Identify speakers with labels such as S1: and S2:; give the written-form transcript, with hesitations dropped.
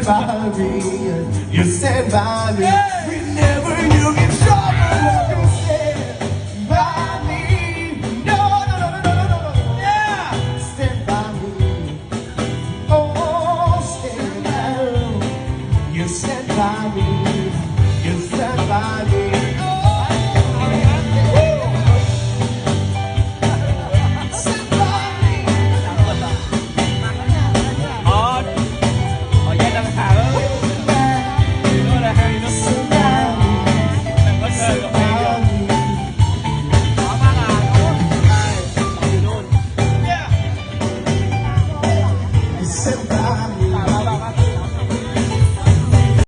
S1: by me. You stand by me. Whenever you get trouble, you stand by me. No, no, no, no, no, no, no. Yeah. Stand by me. Oh, stand by me. You stand by me. You stand by me.